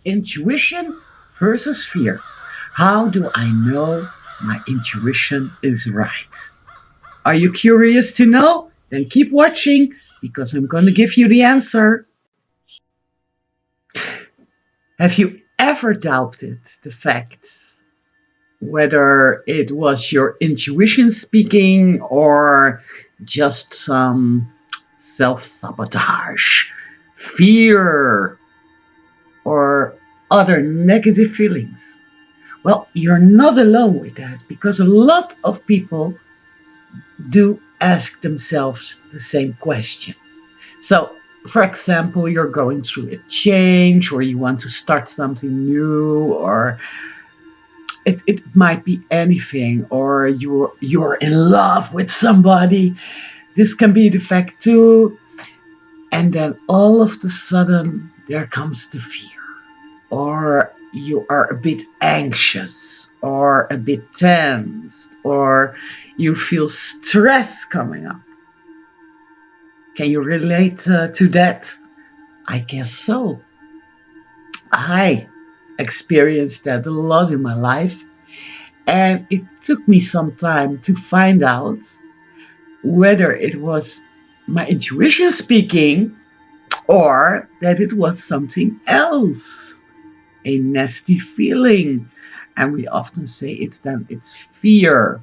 Intuition versus fear. How do I know my intuition is right? Are you curious to know? Then keep watching because I'm going to give you the answer. Have you ever doubted the facts? Whether it was your intuition speaking or just some self sabotage, fear, or other negative feelings? Well, you're not alone with that because a lot of people do ask themselves the same question. So, for example, you're going through a change or you want to start something new, or it might be anything, or you're in love with somebody. This can be the fact too. And then all of a sudden there comes the fear, or you are a bit anxious or a bit tensed, or you feel stress coming up. Can you relate to that? I guess so. I experienced that a lot in my life, and it took me some time to find out whether it was my intuition speaking or that it was something else, a nasty feeling. And we often say it's fear.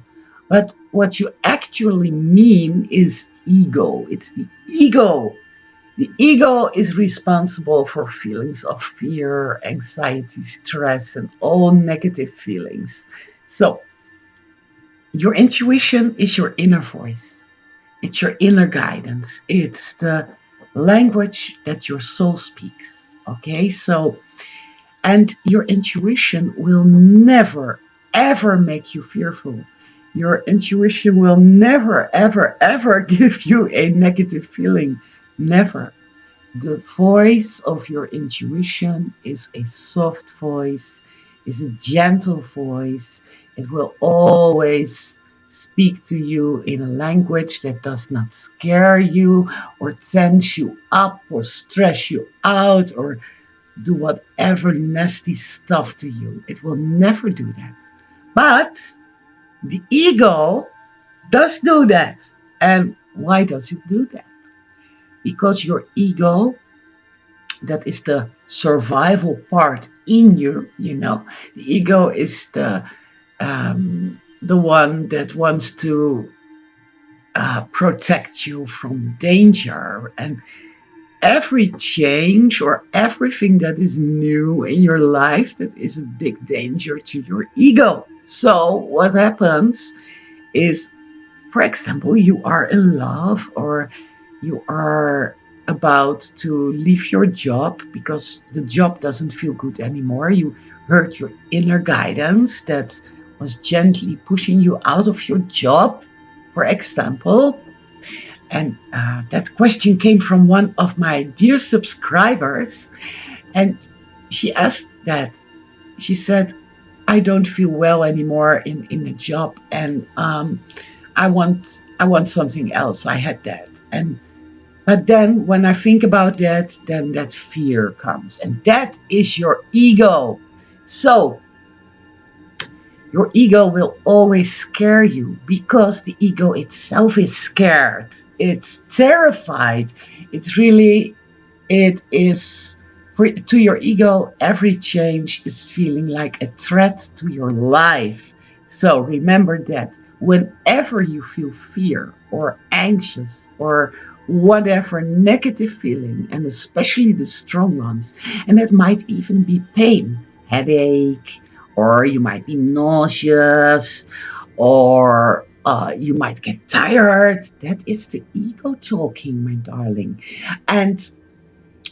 But what you actually mean is ego. It's the ego. The ego is responsible for feelings of fear, anxiety, stress, and all negative feelings. So, your intuition is your inner voice, it's your inner guidance, it's the language that your soul speaks. Okay, so, and your intuition will never, ever make you fearful. Your intuition will never, ever, ever give you a negative feeling. Never. The voice of your intuition is a soft voice, is a gentle voice. It will always speak to you in a language that does not scare you or tense you up or stress you out or do whatever nasty stuff to you. It will never do that. But the ego does do that. And why does it do that? Because your ego, that is the survival part in you, the ego is the one that wants to protect you from danger. And every change or everything that is new in your life, that is a big danger to your ego. So what happens is, for example, you are in love, or you are about to leave your job because the job doesn't feel good anymore. You heard your inner guidance that was gently pushing you out of your job, for example. And that question came from one of my dear subscribers. And she asked that. She said, I don't feel well anymore in the job, and I want something else. I had that. And but then when I think about that, then that fear comes. And that is your ego. So your ego will always scare you because the ego itself is scared. It's terrified. It is, to your ego, every change is feeling like a threat to your life. So remember that whenever you feel fear or anxious or whatever negative feeling, and especially the strong ones, and that might even be pain, headache, or you might be nauseous, or you might get tired. That is the ego talking, my darling. And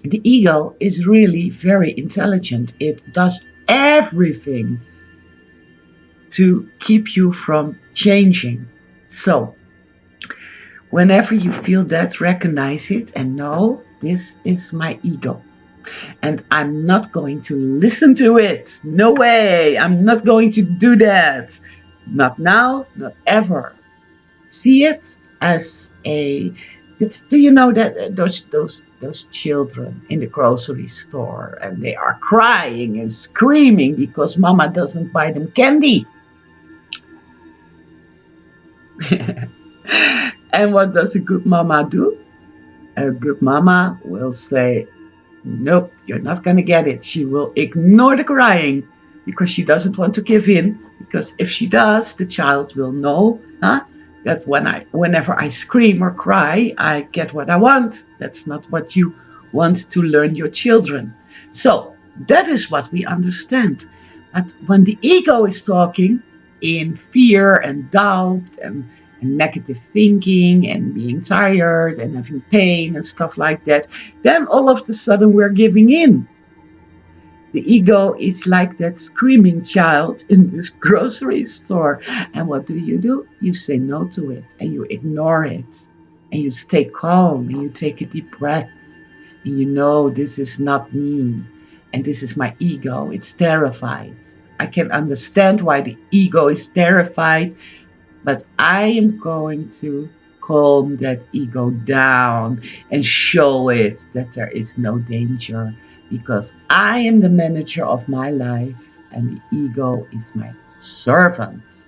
the ego is really very intelligent. It does everything to keep you from changing. So, whenever you feel that, recognize it and know this is my ego. And I'm not going to listen to it. No way. I'm not going to do that. Not now, not ever. See it as a Do you know that those children in the grocery store, and they are crying and screaming because mama doesn't buy them candy? And what does a good mama do? A good mama will say, nope, you're not going to get it. She will ignore the crying because she doesn't want to give in. Because if she does, the child will know, that whenever I scream or cry, I get what I want. That's not what you want to learn your children. So that is what we understand. But when the ego is talking in fear and doubt and negative thinking and being tired and having pain and stuff like that, then all of a sudden we're giving in. The ego is like that screaming child in this grocery store. And what do? You say no to it and you ignore it. And you stay calm and you take a deep breath. And you know this is not me. And this is my ego. It's terrified. I can understand why the ego is terrified, but I am going to calm that ego down and show it that there is no danger, because I am the manager of my life and the ego is my servant.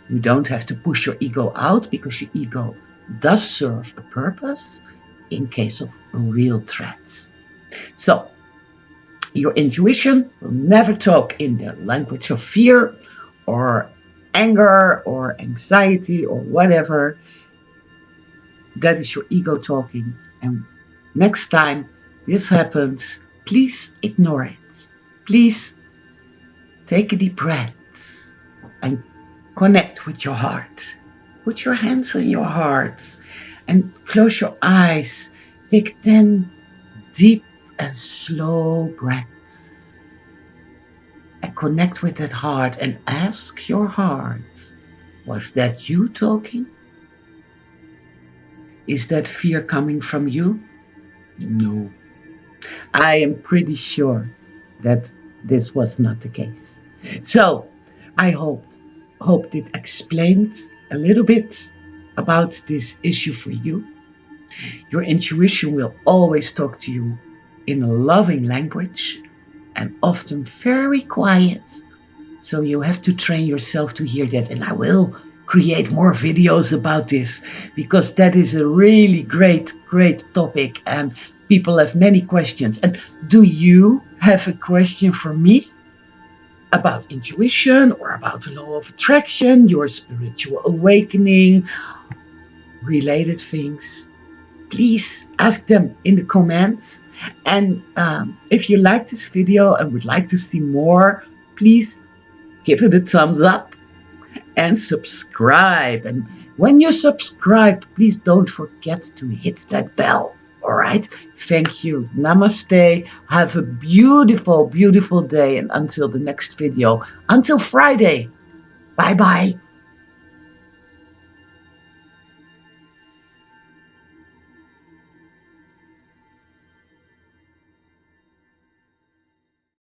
You don't have to push your ego out, because your ego does serve a purpose in case of real threats. So your intuition will never talk in the language of fear or anger or anxiety or whatever. That is your ego talking. And next time this happens, please ignore it. Please take a deep breath and connect with your heart. Put your hands on your heart and close your eyes. Take 10 deep and slow breaths and connect with that heart and ask your heart, was that you talking? Is that fear coming from you? No. I am pretty sure that this was not the case. So I hope it explained a little bit about this issue for you. Your intuition will always talk to you in a loving language and often very quiet. So you have to train yourself to hear that. And I will create more videos about this, because that is a really great topic and people have many questions. And do you have a question for me about intuition or about the law of attraction, your spiritual awakening, related things? Please ask them in the comments. And if you like this video and would like to see more, please give it a thumbs up and subscribe. And when you subscribe, please don't forget to hit that bell. All right? Thank you. Namaste. Have a beautiful day. And until the next video, until Friday. Bye-bye.